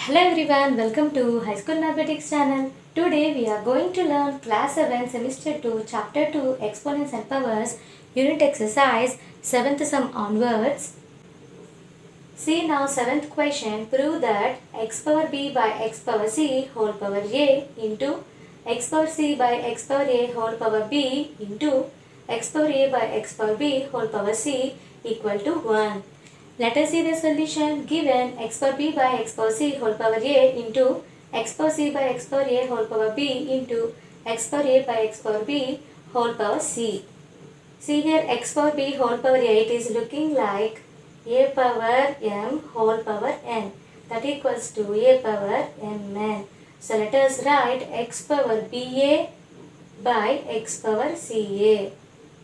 Hello everyone, welcome to High School Mathematics channel. Today we are going to learn Class 7 Semester 2 Chapter 2 Exponents and Powers Unit Exercise 7th Sum onwards. See now 7th question. Prove that x power b by x power c whole power a into x power c by x power a whole power b into x power a by x power b whole power c equal to 1. Let us see the solution. Given x power b by x power c whole power a into x power c by x power a whole power b into x power a by x power b whole power c. See here x power b whole power a, it is looking like a power m whole power n, that equals to a power mn. So let us write x power ba by x power ca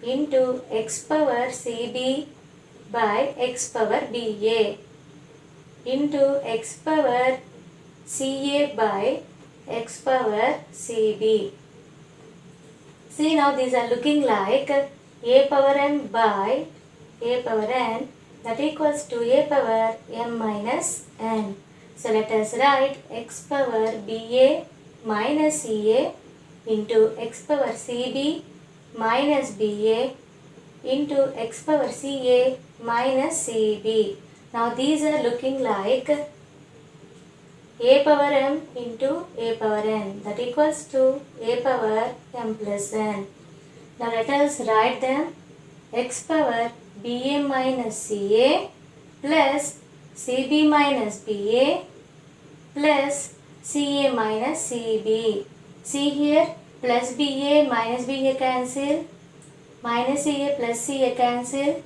into x power cb by x power ba into x power ca by x power cb. See now these are looking like a power m by a power n, that equals to a power m minus n. So let us write x power ba minus ca into x power cb minus ba into x power ca minus cb. Now these are looking like a power m into a power n, that equals to a power m plus n. Now let us write them. X power ba minus ca plus cb minus ba plus ca minus cb. See here, plus ba minus ba cancel, minus ca plus ca cancel,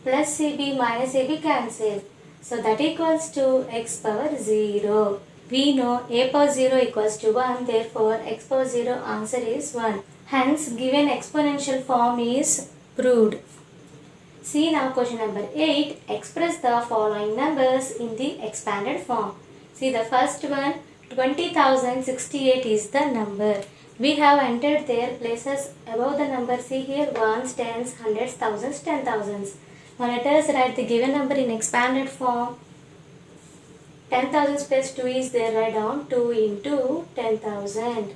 plus cb minus ab cancel. So that equals to x power 0. We know a power 0 equals to 1, therefore x power 0 answer is 1. Hence given exponential form is proved. See now question number 8. Express the following numbers in the expanded form. See the first one, 20,068 is the number. We have entered their places above the number. See here, ones, tens, hundreds, thousands, 10,000s. Now let us write the given number in expanded form. 10,000 plus 2 is there, write down 2 into 10,000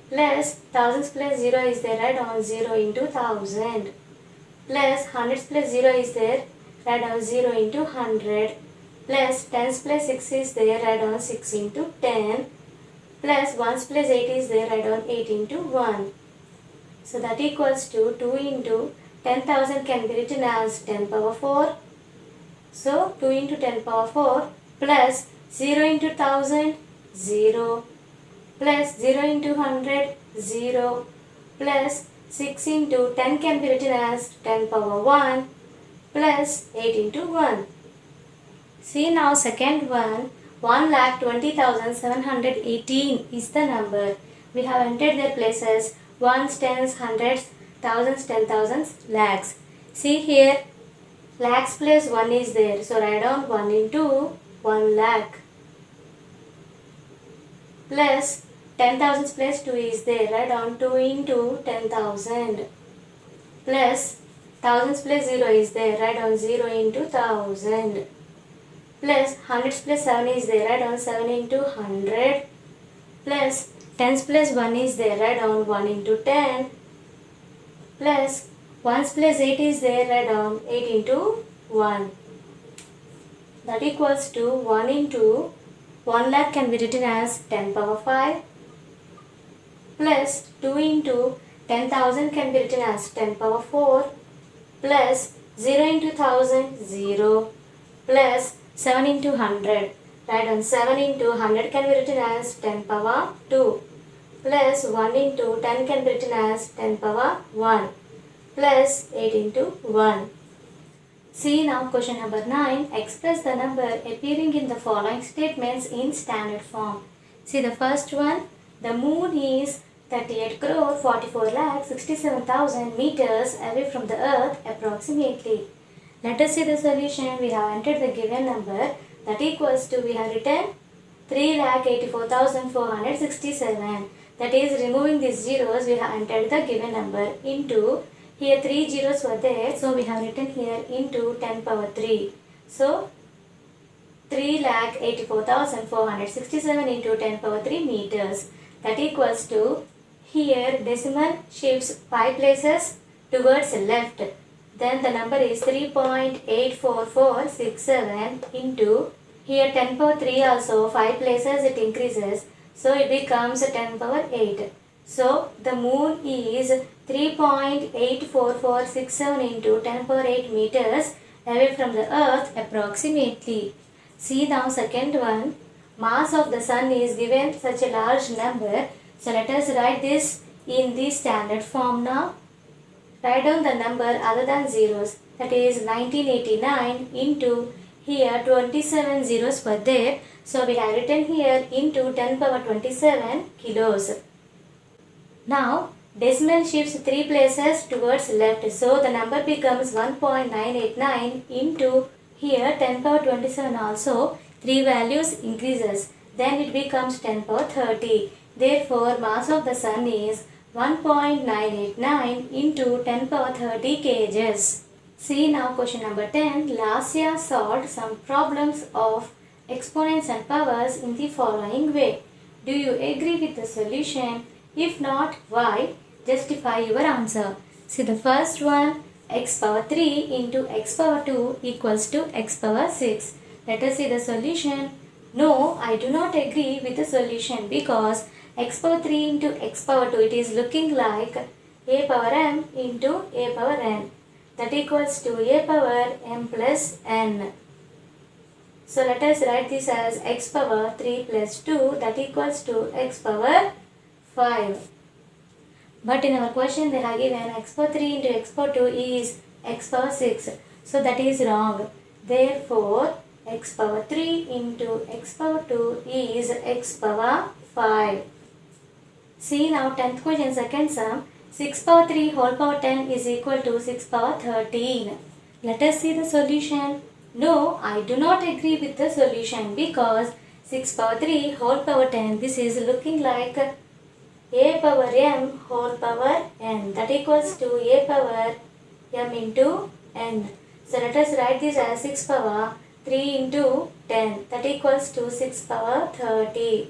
plus thousands plus 0 is there, write down 0 into 1000 plus hundreds plus 0 is there, write down 0 into 100 plus tens plus 6 is there, write down 6 into 10 plus ones plus 8 is there, write down 8 into 1. So that equals to 2 into 10,000 can be written as 10 power 4. So 2 into 10 power 4 plus 0 into 1000, 0 plus 0 into 100, 0 plus 6 into 10 can be written as 10 power 1 plus 8 into 1. See now second one, 1,20,718 is the number. We have entered their places ones, tens, hundreds, thousands, 10,000s, lakhs. See here, lakhs plus 1 is there. So write down 1 into 1 lakh plus 10,000 plus 2 is there. Write down 2 into 10,000 plus thousands plus 0 is there. Write down 0 into 1000 plus hundreds plus 7 is there. Write down 7 into 100 plus tens plus 1 is there. Write down 1 into 10 plus ones plus 8 is there. Write down 8 into 1. That equals to 1 into 1 lakh can be written as 10 power 5 plus 2 into 10,000 can be written as 10 power 4 plus 0 into 1000, 0 plus 7 into 100. Write down 7 into 100 can be written as 10 power 2 plus 1 into 10 can be written as 10 power 1 plus 8 into 1. See now question number 9. Express the number appearing in the following statements in standard form. See the first one. The moon is 38 crore 44 lakh 67,000 meters away from the earth approximately. Let us see the solution. We have entered the given number, that equals to, we have written 3,84,467. That is, removing these zeros, we have entered the given number into, here 3 zeros were there, so we have written here into 10 power 3. So 3,84,467 into 10 power 3 meters. That equals to, here decimal shifts 5 places towards left. Then the number is 3.84467 into, here 10 power 3 also 5 places it increases. So it becomes 10 power 8. So the moon is 3.84467 into 10 power 8 meters away from the earth approximately. See now second one. Mass of the sun is given such a large number. So let us write this in the standard form now. Write down the number other than zeros. That is 1989 into, here 27 zeros were there. So we have written here into 10 power 27 kilos. Now decimal shifts 3 places towards left. So the number becomes 1.989 into, here 10 power 27 also 3 values increases. Then it becomes 10 power 30. Therefore mass of the sun is 1.989 into 10 power 30 kgs. See now question number 10. Lasya solved some problems of exponents and powers in the following way. Do you agree with the solution? If not, why? Justify your answer. See the first one, x power 3 into x power 2 equals to x power 6. Let us see the solution. No, I do not agree with the solution because x power 3 into x power 2, it is looking like a power m into a power n. That equals to a power m plus n. So let us write this as x power 3 plus 2, that equals to x power 5. But in our question they have given x power 3 into x power 2 is x power 6. So that is wrong. Therefore x power 3 into x power 2 is x power 5. See now 10th question second sum. 6 power 3 whole power 10 is equal to 6 power 13. Let us see the solution. No, I do not agree with the solution because 6 power 3 whole power 10, this is looking like a power m whole power n, that equals to a power m into n. So let us write this as 6 power 3 into 10, that equals to 6 power 30.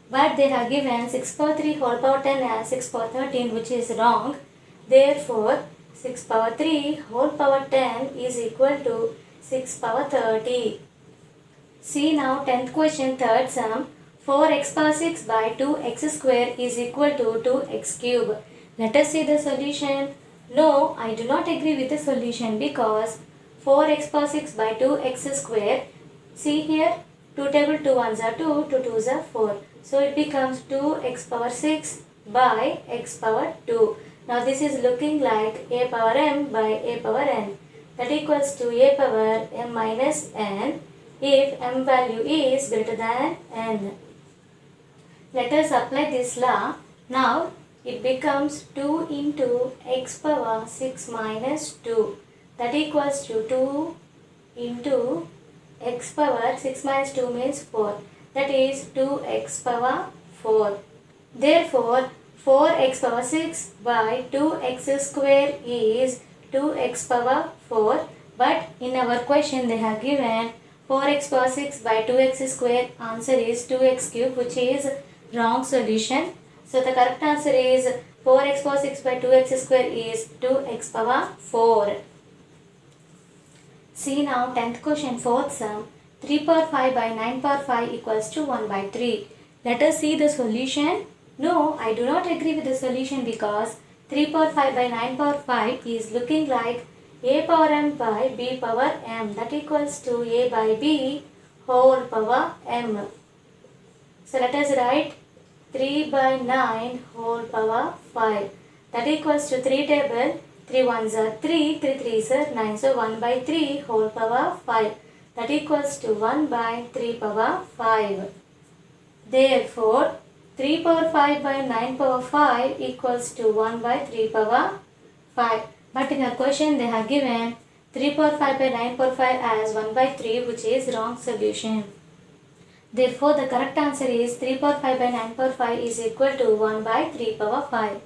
But they have given 6 power 3 whole power 10 as 6 power 13, which is wrong. Therefore 6 power 3 whole power 10 is equal to 6 power 30. See now 10th question third sum. 4x power 6 by 2x square is equal to 2x cube. Let us see the solution. No, I do not agree with the solution because 4x power 6 by 2x square. See here, 2 table 2 ones are 2, 2 twos are 4. So it becomes 2x power 6 by x power 2. Now this is looking like a power m by a power n. That equals to a power m minus n if m value is greater than n. Let us apply this law. Now it becomes 2 into x power 6 minus 2. That equals to 2 into x power 6 minus 2 means 4. That is 2x power 4. Therefore 4x power 6 by 2x square is 2x power 4. But in our question they have given 4x power 6 by 2x square. Answer is 2x cube, which is wrong solution. So the correct answer is 4x power 6 by 2x square is 2x power 4. See now 10th question fourth sum. 3 power 5 by 9 power 5 equals to 1 by 3. Let us see the solution. No, I do not agree with the solution because 3 power 5 by 9 power 5 is looking like a power m by b power m, that equals to a by b whole power m. So let us write 3 by 9 whole power 5, that equals to 3 table 3 ones are 3, 3 threes are 9. So 1 by 3 whole power 5, that equals to 1 by 3 power 5. Therefore 3 power 5 by 9 power 5 equals to 1 by 3 power 5. But in our question they have given 3 power 5 by 9 power 5 as 1 by 3, which is wrong solution. Therefore the correct answer is 3 power 5 by 9 power 5 is equal to 1 by 3 power 5.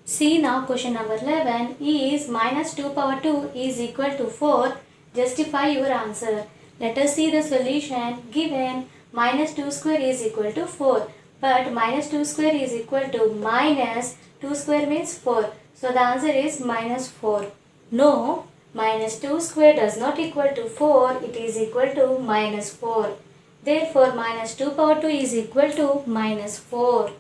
See now question number 11 is minus 2 power 2 is equal to 4. Justify your answer. Let us see the solution. Given minus 2 square is equal to 4. But minus 2 square is equal to minus 2 square means 4. So the answer is minus 4. No, minus 2 square does not equal to 4. It is equal to minus 4. Therefore, minus 2 power 2 is equal to minus 4.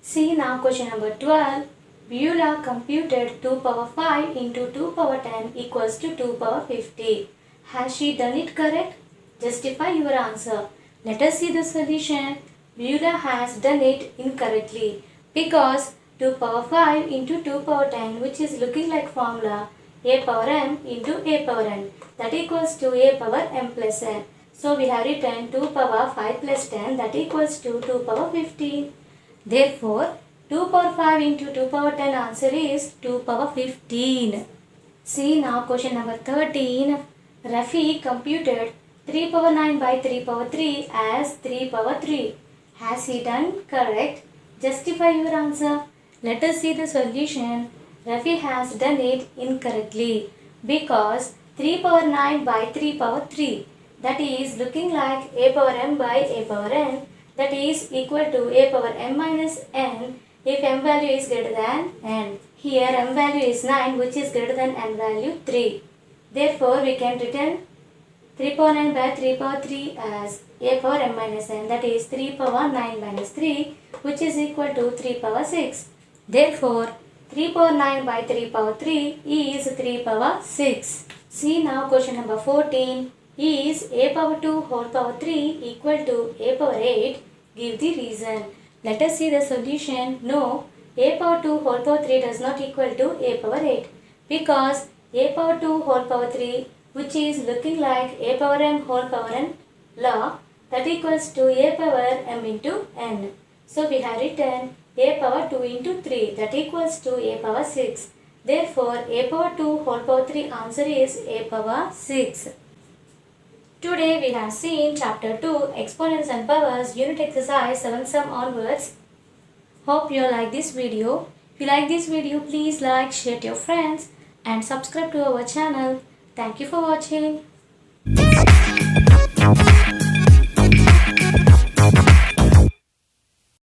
See now question number 12. Beulah computed 2 power 5 into 2 power 10 equals to 2 power 50. Has she done it correct? Justify your answer. Let us see the solution. Beulah has done it incorrectly because 2 power 5 into 2 power 10, which is looking like formula a power m into a power n, that equals to a power m plus n. So we have written 2 power 5 plus 10, that equals to 2 power 15. Therefore, 2 power 5 into 2 power 10 answer is 2 power 15. See now question number 13. Rafi computed 3 power 9 by 3 power 3 as 3 power 3. Has he done correct? Justify your answer. Let us see the solution. Rafi has done it incorrectly because 3 power 9 by 3 power 3, that is looking like a power m by a power n, that is equal to a power m minus n if m value is greater than n. Here m value is 9, which is greater than n value 3. Therefore, we can written 3 power 9 by 3 power 3 as a power m minus n, that is 3 power 9 minus 3, which is equal to 3 power 6. Therefore, 3 power 9 by 3 power 3 is 3 power 6. See now question number 14. Is a power 2 whole power 3 equal to a power 8? Give the reason. Let us see the solution. No, a power 2 whole power 3 does not equal to a power 8 because a power 2 whole power 3, which is looking like a power m whole power n law, that equals to a power m into n. So we have written a power 2 into 3, that equals to a power 6. Therefore, a power 2 whole power 3 answer is a power 6. Today we have seen chapter 2 exponents and powers unit exercise 7 sum onwards. Hope you like this video. If you like this video, please like, share to your friends and subscribe to our channel. Thank you for watching.